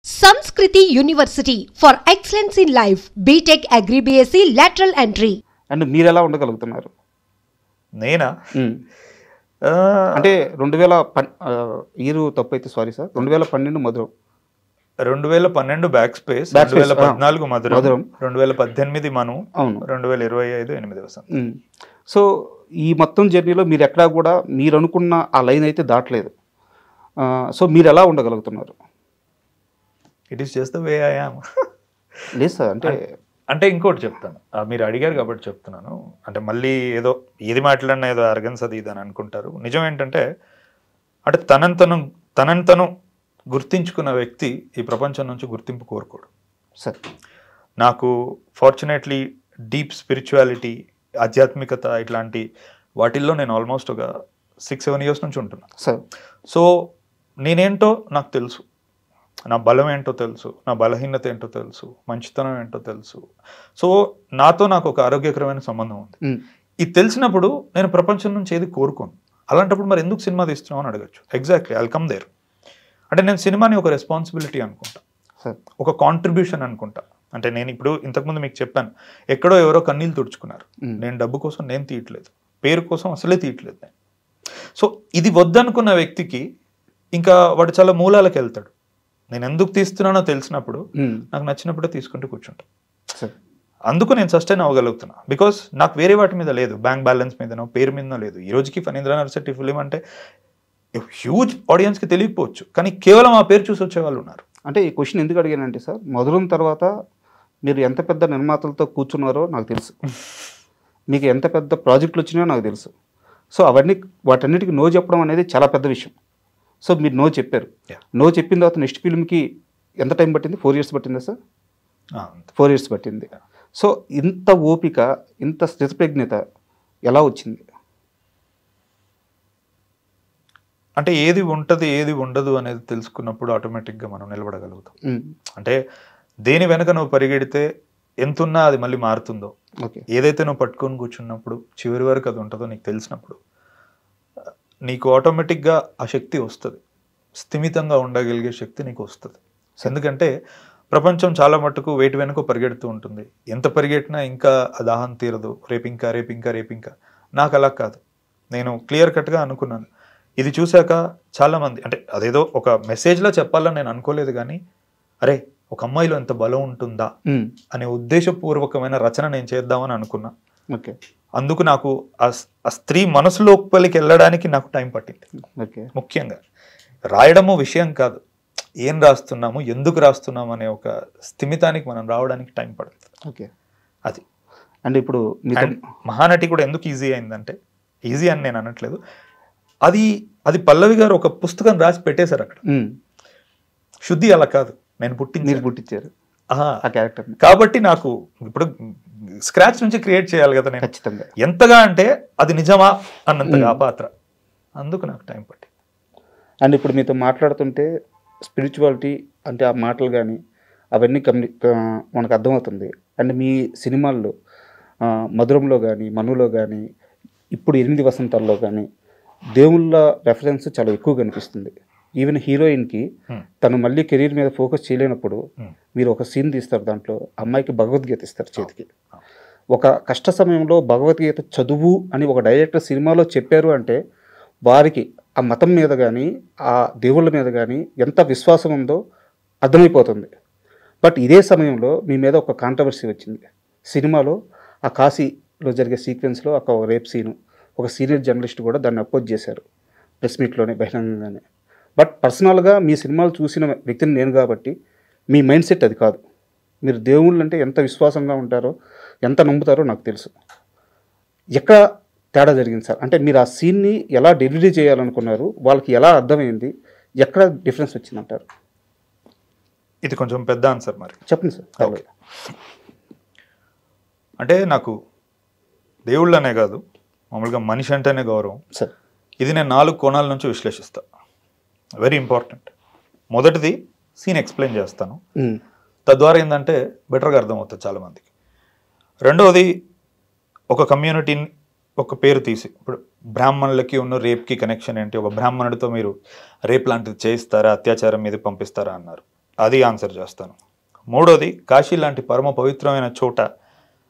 Samskriti University for Excellence in Life, BTech Agri BSc lateral entry. And మీరు ఎలా ఉండగలుగుతున్నారు? నేనా అంటే 2000 తప్పు అయితే సారీ సార్, 2012 మధురం, 2012 బ్యాక్ స్పేస్, 2014 మధురం, 2018 మను, అవును, 2025 8 వసంతం. సో ఈ మొత్తం జర్నీలో మీరు ఎక్కడా కూడా మీరు అనుకున్న ఆ లైన్ అయితే దాటలేదు. సో మీరు ఎలా ఉండగలుగుతున్నారు? It is just the way I am. లేదు సార్, అంటే ఇంకోటి చెప్తాను, మీరు అడిగారు కాబట్టి చెప్తున్నాను. అంటే మళ్ళీ ఏదో ఏది మాట్లాడినా ఏదో అరగన్స్ అది ఇది అని అనుకుంటారు. నిజం ఏంటంటే, అంటే తనని తను గుర్తించుకున్న వ్యక్తి ఈ ప్రపంచం నుంచి గుర్తింపు కోరుకోడు సార్. నాకు ఫార్చునేట్లీ డీప్ స్పిరిచువాలిటీ, ఆధ్యాత్మికత ఇట్లాంటి వాటిల్లో నేను ఆల్మోస్ట్ ఒక 6-7 ఇయర్స్ నుంచి ఉంటున్నా సార్. సో నేనేంటో నాకు తెలుసు, నా బలం ఏంటో తెలుసు, నా బలహీనత ఏంటో తెలుసు, మంచితనం ఏంటో తెలుసు. సో నాకు ఒక ఆరోగ్యకరమైన సంబంధం ఉంది. ఇది తెలిసినప్పుడు నేను ప్రపంచం నుంచి ఏది కోరుకోను. అలాంటప్పుడు మరి ఎందుకు సినిమా తీస్తున్నావు అని అడగచ్చు. Exactly, I'll come there. అంటే నేను సినిమాని ఒక రెస్పాన్సిబిలిటీ అనుకుంటా, ఒక కాంట్రిబ్యూషన్ అనుకుంటా. అంటే నేను ఇప్పుడు ఇంతకుముందు మీకు చెప్పాను, ఎక్కడో ఎవరో కన్నీళ్ళు తుడుచుకున్నారు. నేను డబ్బు కోసం నేను తీయట్లేదు, పేరు కోసం అసలే తీయట్లేదు నేను. సో ఇది వద్దనుకున్న వ్యక్తికి ఇంకా వాడు చాలా మూలాలకు వెళ్తాడు. నేను ఎందుకు తీస్తున్నానో తెలిసినప్పుడు నాకు నచ్చినప్పుడే తీసుకుంటూ కూర్చుంటా. అందుకు నేను సస్టైన్ అవ్వగలుగుతున్నా. బికాస్ నాకు వేరే వాటి మీద లేదు, బ్యాంక్ బ్యాలెన్స్ మీదనో పేరు మీదనో లేదు. ఈ రోజుకి ఫణీంద్ర నర్సిటీ ఫిలిం అంటే హ్యూజ్ ఆడియన్స్కి తెలియకపోవచ్చు, కానీ కేవలం ఆ పేరు చూసి వచ్చే వాళ్ళు ఉన్నారు. అంటే ఈ క్వశ్చన్ ఎందుకు అడిగానంటే సార్, మధురం తర్వాత మీరు ఎంత పెద్ద నిర్మాతలతో కూర్చున్నారో నాకు తెలుసు, మీకు ఎంత పెద్ద ప్రాజెక్టులు వచ్చినాయో నాకు తెలుసు. సో వాటన్నిటికీ నో చెప్పడం అనేది చాలా పెద్ద విషయం. సో మీరు నో చెప్పారు. నో చెప్పిన తర్వాత నెక్స్ట్ ఫిల్మ్కి ఎంత టైం పట్టింది? 4 years పట్టిందా సార్? 4 years పట్టింది. సో ఇంత ఓపిక, ఇంత స్థితప్రజ్ఞత ఎలా వచ్చింది? అంటే ఏది ఉంటుంది ఏది ఉండదు అనేది తెలుసుకున్నప్పుడు ఆటోమేటిక్గా మనం నిలబడగలుగుతాం. అంటే దేని వెనక నువ్వు పరిగెడితే ఎంతున్నా అది మళ్ళీ మారుతుందో, ఏదైతే నువ్వు పట్టుకొని కూర్చున్నప్పుడు చివరి వరకు అది ఉంటుందో నీకు తెలిసినప్పుడు నీకు ఆటోమేటిక్గా ఆ శక్తి వస్తుంది. స్థిమితంగా ఉండగలిగే శక్తి నీకు వస్తుంది. ఎందుకంటే ప్రపంచం చాలా మట్టుకు వేటి వెనుక పరిగెడుతూ ఉంటుంది. ఎంత పరిగెట్టినా ఇంకా ఆ దాహం తీరదు. రేపింకా. నాకు అలా కాదు. నేను క్లియర్ కట్గా అనుకున్నాను. ఇది చూశాక చాలామంది, అంటే అదేదో ఒక మెసేజ్లో చెప్పాలని నేను అనుకోలేదు, కానీ అరే ఒక అమ్మాయిలో ఎంత బలం ఉంటుందా అనే ఉద్దేశపూర్వకమైన రచన నేను చేద్దామని అనుకున్నా. ఓకే, అందుకు నాకు ఆ స్త్రీ మనసులోపలికి వెళ్ళడానికి నాకు టైం పట్టింది. ముఖ్యంగా రాయడము విషయం కాదు, ఏం రాస్తున్నాము, ఎందుకు రాస్తున్నాము అనే ఒక స్థిమితానికి మనం రావడానికి టైం పడుతుంది. ఓకే, అది. అంటే ఇప్పుడు మహానటి కూడా ఎందుకు ఈజీ అయిందంటే, ఈజీ అని నేను అనట్లేదు, అది పల్లవి గారు ఒక పుస్తకం రాసి పెట్టేశారు అక్కడ. శుద్ధి అలా కాదు, నేను పుట్టించారు ఆ క్యారెక్టర్. కాబట్టి నాకు ఇప్పుడు స్క్రాచ్ నుంచి క్రియేట్ చేయాలి కదా నేను. ఖచ్చితంగా. ఎంతగా అంటే అది నిజమా అన్నంతగా ఆ పాత్ర. అందుకు నాకు టైం పట్టింది. అండ్ ఇప్పుడు మీతో మాట్లాడుతుంటే స్పిరిచువాలిటీ అంటే ఆ మాటలు కానీ అవన్నీ మనకు అర్థమవుతుంది. అండ్ మీ సినిమాల్లో మధురంలో కానీ మనులో కానీ ఇప్పుడు 8 వసంతాల్లో కానీ దేవుళ్ళ రెఫరెన్స్ చాలా ఎక్కువ కనిపిస్తుంది. ఈవెన్ హీరోయిన్కి తను మళ్ళీ కెరీర్ మీద ఫోకస్ చేయలేనప్పుడు మీరు ఒక సీన్ తీస్తారు, దాంట్లో అమ్మాయికి భగవద్గీత ఇస్తారు చేతికి. ఒక కష్ట సమయంలో భగవద్గీత చదువు అని ఒక డైరెక్టర్ సినిమాలో చెప్పారు అంటే వారికి ఆ మతం మీద కానీ ఆ దేవుళ్ళ మీద కానీ ఎంత విశ్వాసం ఉందో అర్థమైపోతుంది. బట్ ఇదే సమయంలో మీ మీద ఒక కాంట్రవర్సీ వచ్చింది సినిమాలో. ఆ కాశీలో జరిగే సీక్వెన్స్లో ఒక రేప్ సీను, ఒక సీనియర్ జర్నలిస్ట్ కూడా దాన్ని అపోజ్ చేశారు ప్రెస్ మీట్లోనే, బహిరంగంగానే. బట్ పర్సనల్గా మీ సినిమాలు చూసిన వ్యక్తిని నేను కాబట్టి మీ మైండ్ సెట్ అది కాదు. మీరు దేవుళ్ళు అంటే ఎంత విశ్వాసంగా ఉంటారో, ఎంత నమ్ముతారో నాకు తెలుసు. ఎక్కడ తేడా జరిగింది సార్? అంటే మీరు ఆ సీన్ని ఎలా డెలివరీ చేయాలనుకున్నారు, వాళ్ళకి ఎలా అర్థమైంది, ఎక్కడ డిఫరెన్స్ వచ్చిందంటారు? ఇది కొంచెం పెద్ద ఆన్సర్, మరి చెప్పండి సార్. అంటే నాకు దేవుళ్ళు అనే కాదు, మామూలుగా మనిషి అంటేనే గౌరవం సార్. ఇది నేను 4 కోణాల నుంచి విశ్లేషిస్తాను. Very important. మొదటిది సీన్ ఎక్స్ప్లెయిన్ చేస్తాను, తద్వారా ఏంటంటే బెటర్గా అర్థమవుతుంది చాలామందికి. రెండవది ఒక కమ్యూనిటీని ఒక పేరు తీసి, ఇప్పుడు బ్రాహ్మణులకి ఉన్న రేప్కి కనెక్షన్ ఏంటి, ఒక బ్రాహ్మణుడితో మీరు రేప్ లాంటిది చేయిస్తారా, అత్యాచారం మీద పంపిస్తారా అన్నారు. అది ఆన్సర్ చేస్తాను. మూడోది, కాశీ లాంటి పరమ పవిత్రమైన చోట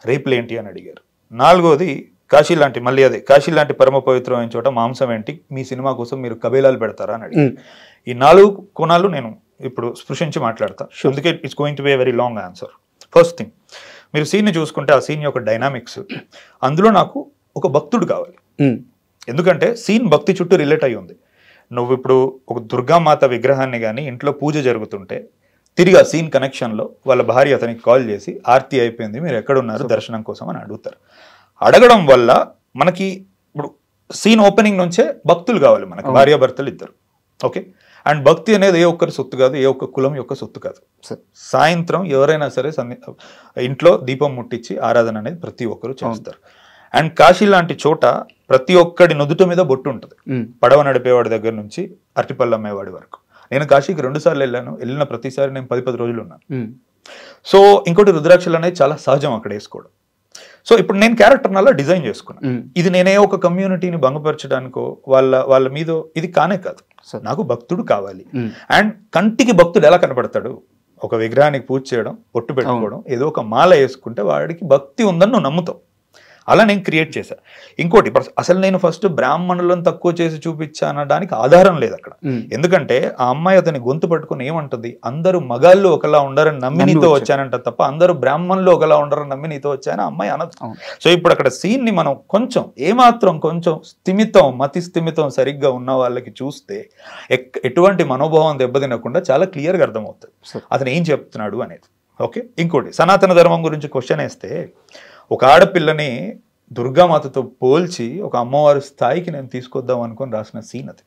రేపులేంటి అని అడిగారు. నాలుగోది, కాశీ లాంటి పరమ పవిత్రమైన చోట మాంసం ఏంటి, మీ సినిమా కోసం మీరు కబేలాలు పెడతారా అని అడిగారు. ఈ 4 కోణాలు నేను ఇప్పుడు స్పృశించి మాట్లాడతా. అందుకే it's going to be a very long answer. First thing, మీరు సీన్ని చూసుకుంటే ఆ సీన్ యొక్క డైనామిక్స్, అందులో నాకు ఒక భక్తుడు కావాలి. ఎందుకంటే సీన్ భక్తి చుట్టూ రిలేట్ అయి ఉంది. నువ్వు ఇప్పుడు ఒక దుర్గామాత విగ్రహాన్ని కానీ ఇంట్లో పూజ జరుగుతుంటే తిరిగి ఆ సీన్ కనెక్షన్లో వాళ్ళ భార్య అతనికి కాల్ చేసి ఆర్తి అయిపోయింది, మీరు ఎక్కడున్నారు దర్శనం కోసం అని అడుగుతారు. అడగడం వల్ల మనకి ఇప్పుడు సీన్ ఓపెనింగ్ నుంచే భక్తులు కావాలి మనకి, భార్యాభర్తలు ఇద్దరు. ఓకే, అండ్ భక్తి అనేది ఏ ఒక్కరి సొత్తు కాదు, ఏ ఒక్క కులం యొక్క సొత్తు కాదు. సాయంత్రం ఎవరైనా సరే ఇంట్లో దీపం ముట్టించి ఆరాధన అనేది ప్రతి ఒక్కరు చేస్తారు. అండ్ కాశీ లాంటి చోట ప్రతి ఒక్కడి నుదుట మీద బొట్టు ఉంటుంది, పడవ నడిపేవాడి దగ్గర నుంచి అరటిపళ్ళు అమ్మేవాడి వరకు. నేను కాశీకి 2 సార్లు వెళ్ళాను, వెళ్ళిన ప్రతిసారి నేను 10 రోజులు ఉన్నాను. సో ఇంకోటి, రుద్రాక్షలు అనేది చాలా సహజం అక్కడ వేసుకోవడం. సో ఇప్పుడు నేను క్యారెక్టర్ అలా డిజైన్ చేసుకున్నాను. ఇది నేనే ఒక కమ్యూనిటీని భంగపరచడానికో వాళ్ళ మీద ఇది కానే కాదు. నాకు భక్తుడు కావాలి. అండ్ కంటికి భక్తుడు ఎలా కనపడతాడు, ఒక విగ్రహానికి పూజ చేయడం, బొట్టు పెట్టుకోవడం, ఏదో ఒక మాల వేసుకుంటే వాడికి భక్తి ఉందని నువ్వు నమ్ముతావు. అలా నేను క్రియేట్ చేశా. ఇంకోటి, అసలు నేను ఫస్ట్ బ్రాహ్మణులను తక్కువ చేసి చూపించా అనడానికి ఆధారం లేదు అక్కడ. ఎందుకంటే ఆ అమ్మాయి అతని గొంతు పట్టుకుని ఏమంటుంది, అందరూ మగాళ్ళు ఒకలా ఉండరని నమ్మి నీతో వచ్చానంట తప్ప అందరూ బ్రాహ్మణులు ఒకలా ఉండరని నమ్మి నీతో వచ్చాను అమ్మాయి అనదు. సో ఇప్పుడు అక్కడ సీన్ ని మనం కొంచెం మతి స్థిమితం సరిగ్గా ఉన్న వాళ్ళకి చూస్తే ఎటువంటి మనోభావం దెబ్బతినకుండా చాలా క్లియర్గా అర్థమవుతుంది అతను ఏం చెప్తున్నాడు అనేది. ఓకే, ఇంకోటి, సనాతన ధర్మం గురించి క్వశ్చన్ వేస్తే ఒక ఆడపిల్లని దుర్గామాతతో పోల్చి ఒక అమ్మవారి స్థాయికి నేను తీసుకొద్దాం అనుకుని రాసిన సీన్ అది.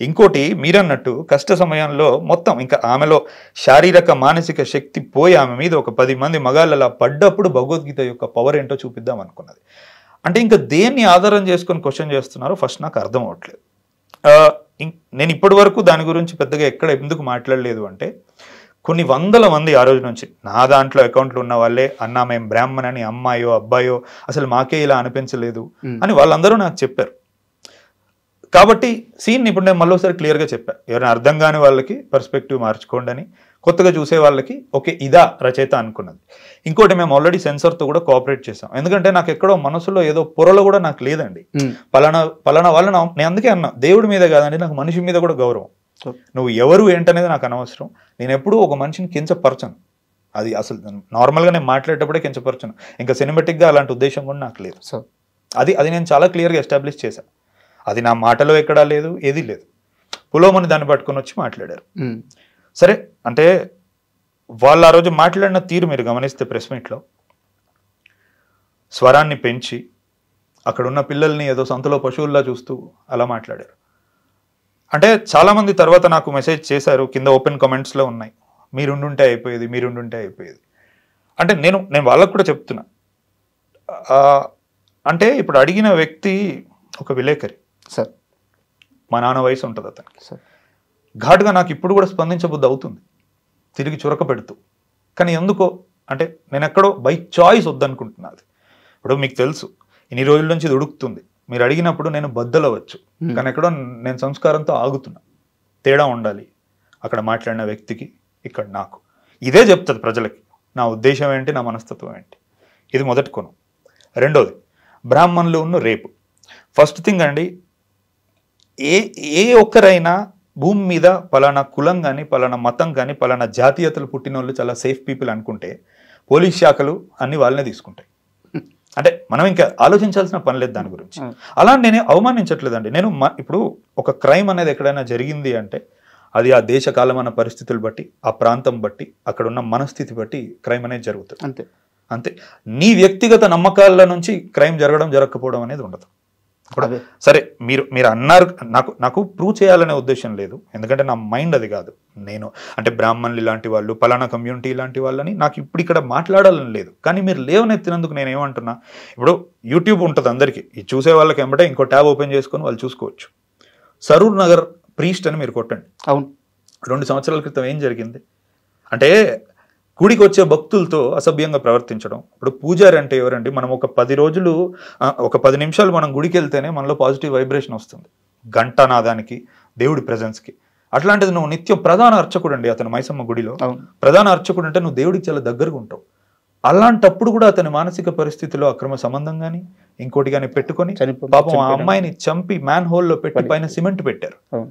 ఇంకోటి, మీరన్నట్టు కష్ట సమయంలో మొత్తం ఇంకా ఆమెలో శారీరక మానసిక శక్తి పోయి ఆమె మీద ఒక 10 మంది మగాళ్ళలా పడ్డప్పుడు భగవద్గీత యొక్క పవర్ ఏంటో చూపిద్దాం అనుకున్నది. అంటే ఇంకా దేన్ని ఆధారం చేసుకొని క్వశ్చన్ చేస్తున్నారో ఫస్ట్ నాకు అర్థం అవ్వట్లేదు. నేను ఇప్పటి వరకు దాని గురించి పెద్దగా ఎక్కడ ఎందుకు మాట్లాడలేదు అంటే, కొన్ని వందల మంది ఆ రోజు నుంచి నా దాంట్లో అకౌంట్లు ఉన్న వాళ్ళే, అన్నా మేము బ్రాహ్మణని, అమ్మాయో అబ్బాయో అసలు మాకే ఇలా అనిపించలేదు అని వాళ్ళందరూ నాకు చెప్పారు. కాబట్టి సీన్ ఇప్పుడు నేను మళ్ళీసారి క్లియర్గా చెప్పాను, ఎవరైనా అర్థం కాని వాళ్ళకి పర్స్పెక్టివ్ మార్చుకోండి అని, కొత్తగా చూసే వాళ్ళకి ఓకే ఇదా రచయిత అనుకున్నది. ఇంకోటి, మేము ఆల్రెడీ సెన్సర్తో కూడా కోఆపరేట్ చేసాం. ఎందుకంటే నాకు ఎక్కడో మనసులో ఏదో పొరలో కూడా నాకు లేదండి, పలానా వాళ్ళని నేను అందుకే అన్నా, దేవుడి మీద కాదండి, నాకు మనిషి మీద కూడా గౌరవం. నువ్వు ఎవరు ఏంటనేది నాకు అనవసరం. నేను ఎప్పుడూ ఒక మనిషిని కించపరచను, అది అసలు నార్మల్గా నేను మాట్లాడేటప్పుడే కించపరచను. ఇంకా సినిమాటిక్గా అలాంటి ఉద్దేశం కూడా నాకు లేదు. సో అది నేను చాలా క్లియర్గా ఎస్టాబ్లిష్ చేశాను. అది నా మాటలో ఎక్కడా లేదు, ఏది లేదు. పులోమని దాన్ని పట్టుకొని వచ్చి మాట్లాడారు. సరే, అంటే వాళ్ళు ఆ రోజు మాట్లాడిన తీరు మీరు గమనిస్తే ప్రెస్ మీట్లో స్వరాన్ని పెంచి అక్కడున్న పిల్లల్ని ఏదో సంతలో పశువుల్లా చూస్తూ అలా మాట్లాడారు. అంటే చాలామంది తర్వాత నాకు మెసేజ్ చేశారు, కింద ఓపెన్ కామెంట్స్లో ఉన్నాయి, మీరుండుంటే అయిపోయేది. అంటే నేను వాళ్ళకు కూడా చెప్తున్నా, అంటే ఇప్పుడు అడిగిన వ్యక్తి ఒక విలేకరి సార్, మా నాన్న వయసు ఉంటుంది అతనికి సార్, ఘాటుగా నాకు ఇప్పుడు కూడా స్పందించబుద్ధి అవుతుంది, తిరిగి చురక పెడుతూ. కానీ ఎందుకో అంటే నేను ఎక్కడో బై చాయిస్ వద్దనుకుంటున్నాను. ఇప్పుడు మీకు తెలుసు ఇన్ని రోజుల నుంచి ఇది ఉడుకుతుంది, మీరు అడిగినప్పుడు నేను బద్దలవచ్చు, కానీ ఎక్కడో నేను సంస్కారంతో ఆగుతున్నా. తేడా ఉండాలి అక్కడ మాట్లాడిన వ్యక్తికి, ఇక్కడ నాకు. ఇదే చెప్తుంది ప్రజలకి నా ఉద్దేశం ఏంటి, నా మనస్తత్వం ఏంటి. ఇది మొదటి కోణం. రెండోది, బ్రాహ్మణులు ఉన్న రేపు. ఫస్ట్ థింగ్ అండి, ఏ ఒక్కరైనా భూమి మీద పలానా కులం కానీ, పలానా మతం కానీ, పలానా జాతీయతలు పుట్టిన వాళ్ళు చాలా సేఫ్ పీపుల్ అనుకుంటే పోలీస్ శాఖలు అన్ని వాళ్ళనే తీసుకుంటాయి. అంటే మనం ఇంకా ఆలోచించాల్సిన పని లేదు దాని గురించి. అలా నేను అవమానించట్లేదండి. నేను ఇప్పుడు ఒక క్రైమ్ అనేది ఎక్కడైనా జరిగింది అంటే అది ఆ దేశ కాలమైన పరిస్థితులు బట్టి, ఆ ప్రాంతం బట్టి, అక్కడ ఉన్న మనస్థితి బట్టి క్రైమ్ అనేది జరుగుతుంది. అంతే. నీ వ్యక్తిగత నమ్మకాల నుంచి క్రైమ్ జరగకపోవడం అనేది ఉండదు. సరే, మీరు అన్నారు, నాకు ప్రూవ్ చేయాలనే ఉద్దేశం లేదు, ఎందుకంటే నా మైండ్ అది కాదు. నేను అంటే బ్రాహ్మణులు ఇలాంటి వాళ్ళు, పలానా కమ్యూనిటీ ఇలాంటి వాళ్ళని నాకు ఇప్పుడు ఇక్కడ మాట్లాడాలని లేదు. కానీ మీరు లేవనెత్తినందుకు నేను ఏమంటున్నా, ఇప్పుడు యూట్యూబ్ ఉంటుంది అందరికీ, ఇది చూసే వాళ్ళకి ఏమంటే ఇంకో ట్యాబ్ ఓపెన్ చేసుకొని వాళ్ళు చూసుకోవచ్చు. సరూర్ నగర్ ప్రీస్ట్ అని మీరు కొట్టండి. అవును, 2 సంవత్సరాల క్రితం ఏం జరిగింది అంటే గుడికి వచ్చే భక్తులతో అసభ్యంగా ప్రవర్తించడం. ఇప్పుడు పూజారి అంటే ఎవరండి, మనం ఒక 10 నిమిషాలు మనం గుడికి వెళ్తేనే మనలో పాజిటివ్ వైబ్రేషన్ వస్తుంది, గంటనాదానికి, దేవుడి ప్రెజెన్స్కి. అట్లాంటిది నువ్వు నిత్యం ప్రధాన అర్చకుడు అండి అతను మైసమ్మ గుడిలో. అవును. ప్రధాన అర్చకుడు అంటే నువ్వు దేవుడికి చాలా దగ్గరగా ఉంటావు. అలాంటప్పుడు కూడా అతని మానసిక పరిస్థితిలో అక్రమ సంబంధం గాని ఇంకోటి గాని పెట్టుకొని పాపం ఆ అమ్మాయిని చంపి మ్యాన్ హోల్లో పెట్టి పైన సిమెంట్ పెట్టారు. అవును.